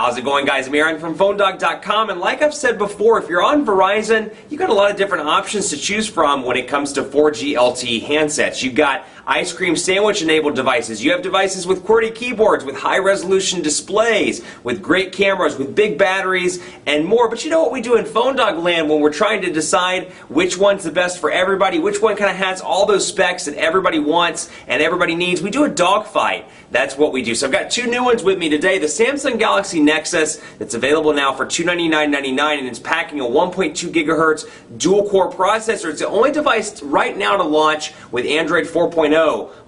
How's it going, guys? I'm Aaron from PhoneDog.com, and like I've said before, if you're on Verizon, you've got a lot of different options to choose from when it comes to 4G LTE handsets. You've got ice cream sandwich enabled devices. You have devices with QWERTY keyboards, with high resolution displays, with great cameras, with big batteries, and more. But you know what we do in PhoneDog land when we're trying to decide which one's the best for everybody, which one kind of has all those specs that everybody wants and everybody needs? We do a dogfight. That's what we do. So I've got two new ones with me today. The Samsung Galaxy Nexus that's available now for $299.99, and it's packing a 1.2 gigahertz dual-core processor. It's the only device right now to launch with Android 4.0,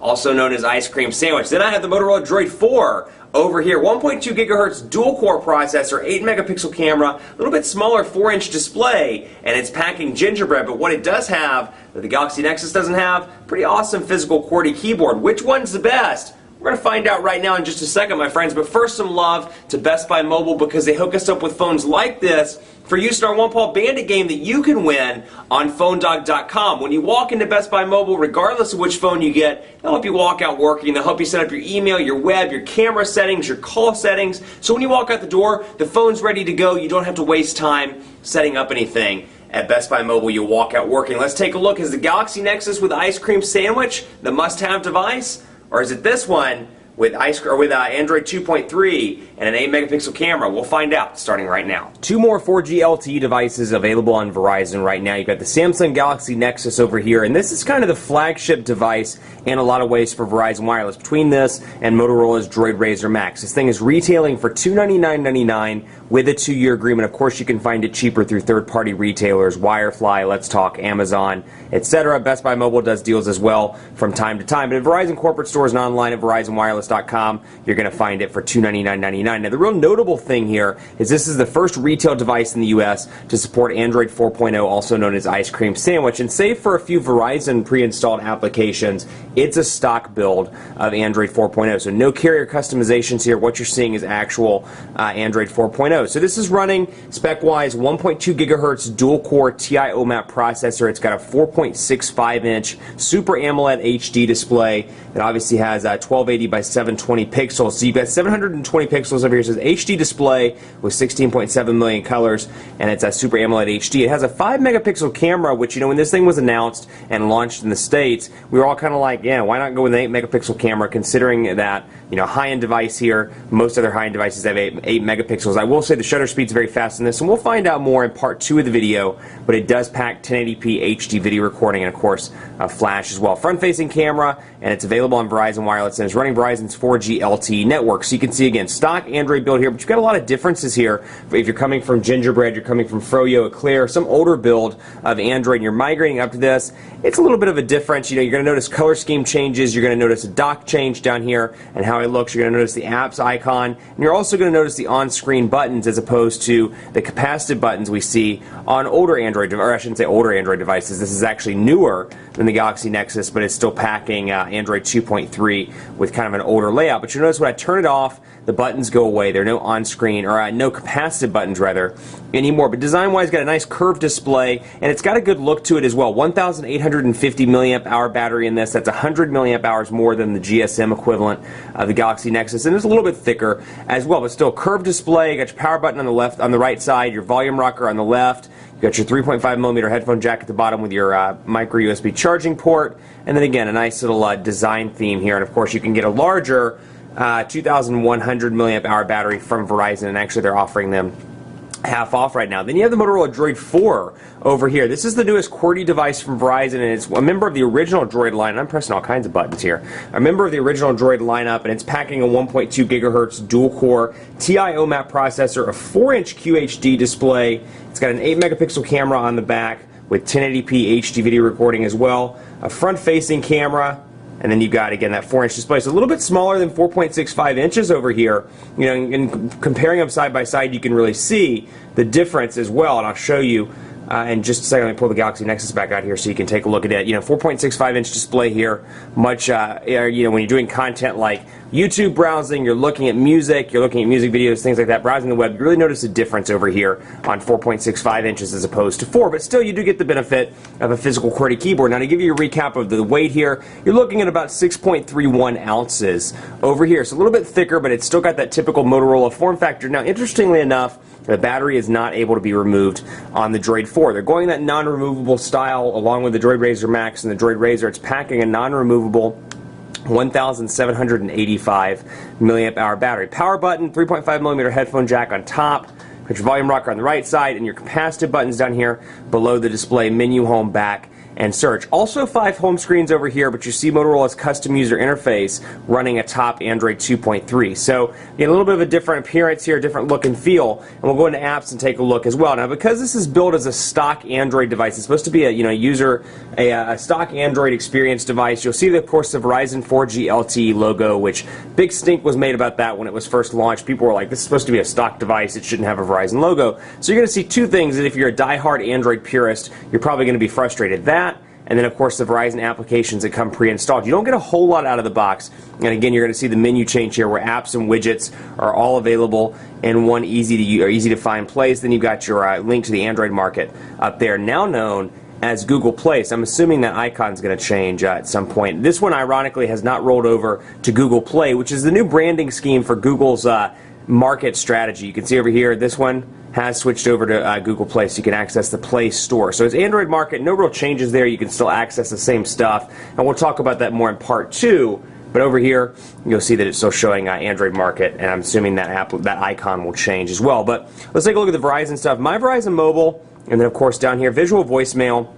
also known as Ice Cream Sandwich. Then I have the Motorola DROID 4 over here. 1.2 gigahertz dual-core processor, 8-megapixel camera, a little bit smaller 4-inch display, and it's packing gingerbread. But what it does have that the Galaxy Nexus doesn't have, pretty awesome physical QWERTY keyboard. Which one's the best? We're going to find out right now in just a second, my friends. But first, some love to Best Buy Mobile, because they hook us up with phones like this for use in our One Paw Bandit game that you can win on PhoneDog.com. When you walk into Best Buy Mobile, regardless of which phone you get, they'll help you walk out working. They'll help you set up your email, your web, your camera settings, your call settings. So when you walk out the door, the phone's ready to go. You don't have to waste time setting up anything. At Best Buy Mobile, you walk out working. Let's take a look. Is the Galaxy Nexus with Ice Cream Sandwich the must-have device? Or is it this one with Android 2.3 and an 8-megapixel camera? We'll find out starting right now. Two more 4G LTE devices available on Verizon right now. You've got the Samsung Galaxy Nexus over here, and this is kind of the flagship device in a lot of ways for Verizon Wireless. Between this and Motorola's DROID Razr Max, this thing is retailing for $299.99 with a 2-year agreement. Of course, you can find it cheaper through third-party retailers, Wirefly, Let's Talk, Amazon, etc. Best Buy Mobile does deals as well from time to time. But in Verizon corporate stores and online at VerizonWireless.com, you're going to find it for $299.99. Now, the real notable thing here is this is the first retail device in the U.S. to support Android 4.0, also known as Ice Cream Sandwich. And save for a few Verizon pre-installed applications, it's a stock build of Android 4.0. So no carrier customizations here. What you're seeing is actual Android 4.0. So this is running, spec-wise, 1.2 gigahertz dual-core TI OMAP processor. It's got a 4.65-inch Super AMOLED HD display that obviously has 1280 by 720 pixels. So you've got 720 pixels over here. It says HD display with 16.7 million colors, and it's a Super AMOLED HD. It has a 5-megapixel camera, which, you know, when this thing was announced and launched in the States, we were all kind of like, yeah, why not go with an 8-megapixel camera, considering that, you know, high-end device here, most other high-end devices have 8 megapixels. I will say the shutter speed's very fast in this, and we'll find out more in part 2 of the video, but it does pack 1080p HD video recording and, of course, flash as well. Front-facing camera, and it's available on Verizon Wireless, and it's running Verizon's 4G LTE network. So you can see, again, stock Android build here, but you've got a lot of differences here. If you're coming from Gingerbread, you're coming from Froyo, Eclair, some older build of Android, and you're migrating up to this, it's a little bit of a difference. You know, you're going to notice color scheme changes, you're going to notice a dock change down here and how it looks, you're going to notice the apps icon, and you're also going to notice the on-screen buttons as opposed to the capacitive buttons we see on older Android, or I shouldn't say older Android devices. This is actually newer than the Galaxy Nexus, but it's still packing Android 2.3 with kind of an older layout. But you'll notice when I turn it off, the buttons go away. There are no on-screen, or no capacitive buttons rather, anymore. But design-wise, got a nice curved display, and it's got a good look to it as well. 1,850 milliamp hour battery in this. That's 100 milliamp hours more than the GSM equivalent of the Galaxy Nexus, and it's a little bit thicker as well. But still, curved display. You got your power button on the left, on the right side. Your volume rocker on the left. You got your 3.5 millimeter headphone jack at the bottom with your micro USB charging port, and then again a nice little design theme here. And of course, you can get a larger 2,100 milliamp hour battery from Verizon, and actually they're offering them half off right now. Then you have the Motorola DROID 4 over here. This is the newest QWERTY device from Verizon, and it's a member of the original DROID line. I'm pressing all kinds of buttons here. A member of the original DROID lineup, and it's packing a 1.2 gigahertz dual-core TI OMAP processor, a 4-inch QHD display. It's got an 8-megapixel camera on the back with 1080p HD video recording as well, a front-facing camera, and then you've got, again, that 4-inch display. So a little bit smaller than 4.65 inches over here. You know, and comparing them side by side, you can really see the difference as well. And I'll show you And just a second, let me pull the Galaxy Nexus back out here so you can take a look at it. 4.65-inch display here. Much, when you're doing content like YouTube browsing, you're looking at music videos, things like that, browsing the web, you really notice a difference over here on 4.65 inches as opposed to 4. But still, you do get the benefit of a physical QWERTY keyboard. Now, to give you a recap of the weight here, you're looking at about 6.31 ounces over here. So a little bit thicker, but it's still got that typical Motorola form factor. Now, interestingly enough, the battery is not able to be removed on the Droid 4. They're going that non-removable style along with the Droid Razr Max and the Droid Razr. It's packing a non-removable 1,785 milliamp hour battery. Power button, 3.5mm headphone jack on top, put your volume rocker on the right side, and your capacitive buttons down here below the display, menu, home, back, and search. Also 5 home screens over here, but you see Motorola's custom user interface running atop Android 2.3. So you get a little bit of a different appearance here, different look and feel, and we'll go into apps and take a look as well. Now, because this is built as a stock Android device, it's supposed to be a stock Android experience device. You'll see, of course, the Verizon 4G LTE logo, which big stink was made about that when it was first launched. People were like, this is supposed to be a stock device, it shouldn't have a Verizon logo. So you're going to see two things that if you're a die-hard Android purist, you're probably going to be frustrated. That, and then of course the Verizon applications that come pre-installed. You don't get a whole lot out of the box. And again, you're going to see the menu change here where apps and widgets are all available in one easy to find place. Then you've got your link to the Android market up there, now known as Google Play. So I'm assuming that icon's going to change at some point. This one, ironically, has not rolled over to Google Play, which is the new branding scheme for Google's market strategy. You can see over here, this one has switched over to Google Play, so you can access the Play Store. So it's Android market, no real changes there. You can still access the same stuff, and we'll talk about that more in part 2. But over here, you'll see that it's still showing Android market, and I'm assuming that icon will change as well. But let's take a look at the Verizon stuff. My Verizon Mobile, and then of course down here, visual voicemail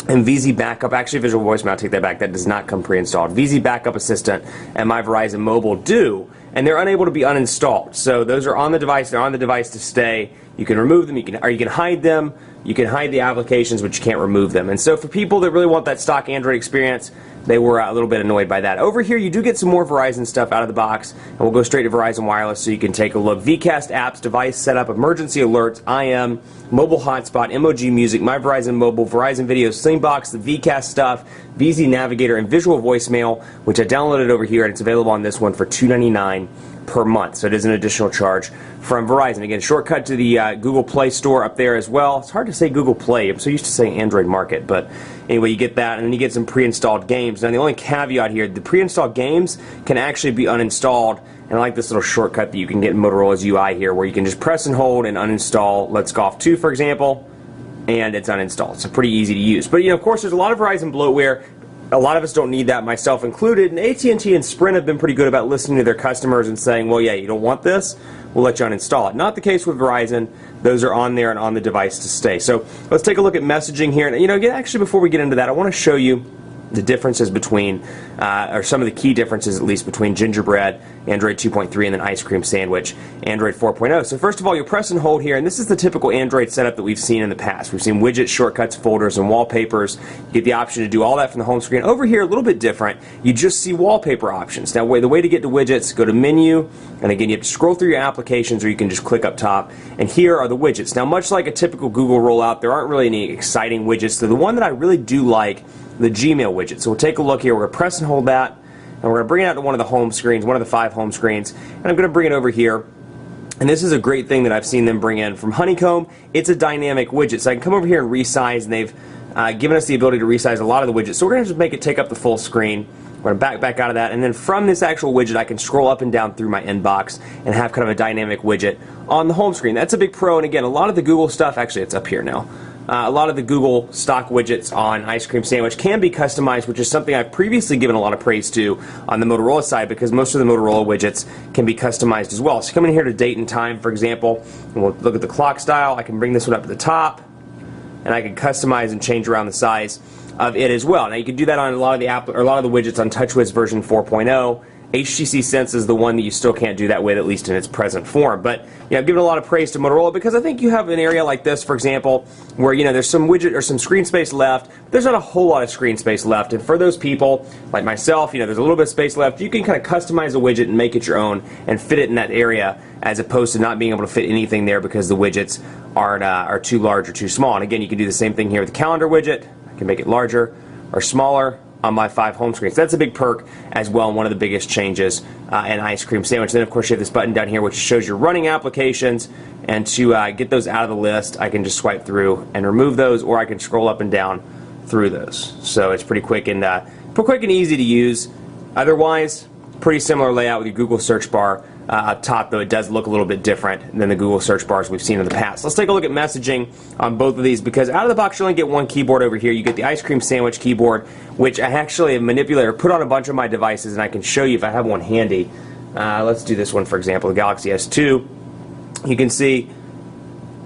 and VZ Backup. Actually, visual voicemail, I'll take that back. That does not come pre-installed. VZ Backup Assistant and My Verizon Mobile do, and they're unable to be uninstalled. So those are on the device. They're on the device to stay. You can remove them. You can hide them. You can hide the applications, but you can't remove them. And so for people that really want that stock Android experience, they were a little bit annoyed by that. Over here, you do get some more Verizon stuff out of the box, and we'll go straight to Verizon Wireless so you can take a look. VCast apps, device setup, emergency alerts, IM, mobile hotspot, MOG music, My Verizon Mobile, Verizon Video, Slingbox, the VCast stuff, VZ Navigator, and visual voicemail, which I downloaded over here, and it's available on this one for $2.99 per month. So it is an additional charge from Verizon. Again, shortcut to the Google Play Store up there as well. It's hard to say Google Play. I'm so used to saying Android Market, but anyway, you get that, and then you get some pre-installed games. Now, the only caveat here, the pre-installed games can actually be uninstalled, and I like this little shortcut that you can get in Motorola's UI here, where you can just press and hold and uninstall Let's Golf 2, for example, and it's uninstalled. So pretty easy to use. But, of course, there's a lot of Verizon bloatware. A lot of us don't need that, myself included, and AT&T and Sprint have been pretty good about listening to their customers and saying, well, yeah, you don't want this, we'll let you uninstall it. Not the case with Verizon. Those are on there and on the device to stay. So let's take a look at messaging here. And, again, actually, before we get into that, I want to show you the differences between, or some of the key differences at least, between Gingerbread, Android 2.3, and then Ice Cream Sandwich, Android 4.0. So first of all, you press and hold here, and this is the typical Android setup that we've seen in the past. We've seen widgets, shortcuts, folders, and wallpapers. You get the option to do all that from the home screen. Over here, a little bit different. You just see wallpaper options. Now, the way to get to widgets, go to Menu, and again, you have to scroll through your applications, or you can just click up top, and here are the widgets. Now, much like a typical Google rollout, there aren't really any exciting widgets. So the one that I really do like, the Gmail widget. So we'll take a look here. We're going to press and hold that, and we're going to bring it out to one of the home screens, one of the 5 home screens, and I'm going to bring it over here. And this is a great thing that I've seen them bring in from Honeycomb. It's a dynamic widget, so I can come over here and resize, and they've given us the ability to resize a lot of the widgets. So we're going to just make it take up the full screen. We're going to back out of that, and then from this actual widget, I can scroll up and down through my inbox and have kind of a dynamic widget on the home screen. That's a big pro, and again, a lot of the Google stuff, actually it's up here now. A lot of the Google stock widgets on Ice Cream Sandwich can be customized, which is something I've previously given a lot of praise to on the Motorola side, because most of the Motorola widgets can be customized as well. So coming here to date and time, for example, and we'll look at the clock style. I can bring this one up to the top, and I can customize and change around the size of it as well. Now you can do that on a lot of the widgets on TouchWiz version 4.0. HTC Sense is the one that you still can't do that with, at least in its present form. But I've given a lot of praise to Motorola because I think you have an area like this, for example, where there's some widget or some screen space left. There's not a whole lot of screen space left, and for those people like myself, there's a little bit of space left. You can kind of customize the widget and make it your own and fit it in that area, as opposed to not being able to fit anything there because the widgets are too large or too small. And again, you can do the same thing here with the calendar widget. I can make it larger or smaller on my 5 home screens. That's a big perk as well, and one of the biggest changes in Ice Cream Sandwich. Then of course you have this button down here which shows your running applications, and to get those out of the list I can just swipe through and remove those, or I can scroll up and down through those. So it's pretty quick and easy to use. Otherwise, pretty similar layout with your Google search bar up top, though it does look a little bit different than the Google search bars we've seen in the past. Let's take a look at messaging on both of these, because out of the box you only get one keyboard over here. You get the Ice Cream Sandwich keyboard, which I actually have manipulated or put on a bunch of my devices, and I can show you if I have one handy. Let's do this one, for example, the Galaxy S2. You can see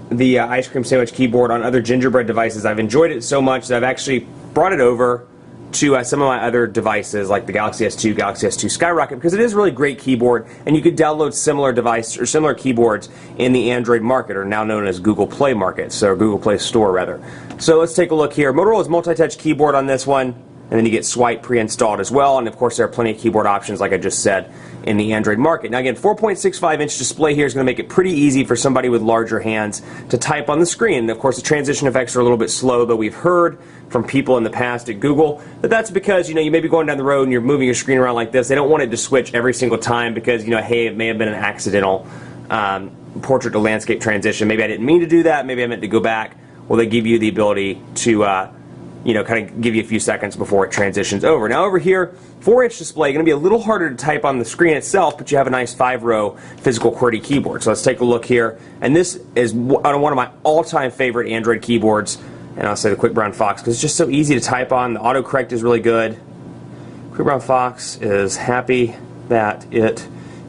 the Ice Cream Sandwich keyboard on other gingerbread devices. I've enjoyed it so much that I've actually brought it over to some of my other devices like the Galaxy S2, Galaxy S2 Skyrocket, because it is a really great keyboard, and you could download similar devices or similar keyboards in the Android market, or now known as Google Play market, so Google Play Store rather. So let's take a look here. Motorola's multi-touch keyboard on this one, and then you get Swipe pre-installed as well, and of course there are plenty of keyboard options like I just said in the Android market. Now again, 4.65-inch display here is going to make it pretty easy for somebody with larger hands to type on the screen. And of course the transition effects are a little bit slow, though we've heard from people in the past at Google that that's because you may be going down the road and you're moving your screen around like this. They don't want it to switch every single time because hey, it may have been an accidental portrait to landscape transition. Maybe I didn't mean to do that, maybe I meant to go back. Well, they give you the ability to kind of give you a few seconds before it transitions over. Now over here, 4-inch display, going to be a little harder to type on the screen itself, but you have a nice 5-row physical QWERTY keyboard. So let's take a look here. And this is one of my all-time favorite Android keyboards, and I'll say the Quick Brown Fox, because it's just so easy to type on. The autocorrect is really good. Quick Brown Fox is happy that it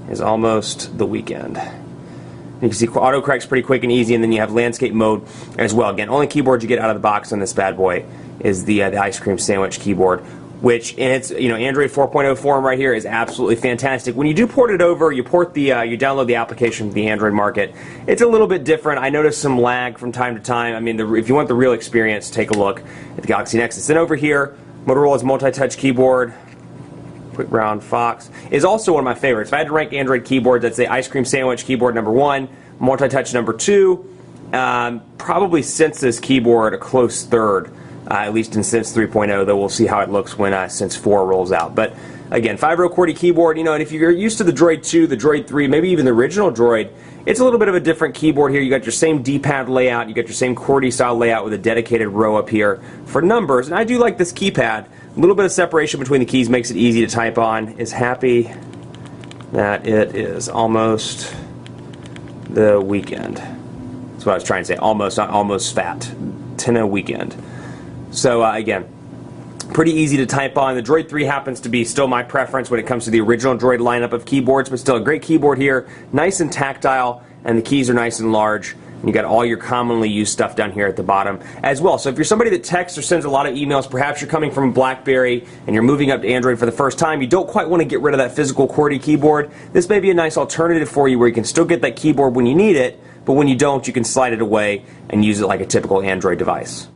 is almost the weekend. You can see autocorrect's pretty quick and easy, and then you have landscape mode as well. Again, only keyboard you get out of the box on this bad boy is the Ice Cream Sandwich keyboard, which in its Android 4.0 form right here is absolutely fantastic. When you do port it over, you port the you download the application from the Android market. It's a little bit different. I noticed some lag from time to time. I mean, if you want the real experience, take a look at the Galaxy Nexus. And over here, Motorola's multi-touch keyboard, Quick Brown Fox, is also one of my favorites. If I had to rank Android keyboards, I'd say Ice Cream Sandwich keyboard #1, multi-touch #2, probably Sense's keyboard a close third. At least in Sense 3.0, though we'll see how it looks when Sense 4 rolls out. But again, 5-row QWERTY keyboard, and if you're used to the DROID 2, the DROID 3, maybe even the original DROID, it's a little bit of a different keyboard here. You got your same D-pad layout, you got your same QWERTY style layout with a dedicated row up here for numbers. And I do like this keypad. A little bit of separation between the keys makes it easy to type on. Is happy that it is almost the weekend. That's what I was trying to say. Almost, not almost fat. Tenna weekend. So again, pretty easy to type on. The DROID 3 happens to be still my preference when it comes to the original DROID lineup of keyboards, but still a great keyboard here, nice and tactile, and the keys are nice and large. And you got all your commonly used stuff down here at the bottom as well. So if you're somebody that texts or sends a lot of emails, perhaps you're coming from BlackBerry and you're moving up to Android for the first time, you don't quite want to get rid of that physical QWERTY keyboard, this may be a nice alternative for you where you can still get that keyboard when you need it, but when you don't, you can slide it away and use it like a typical Android device.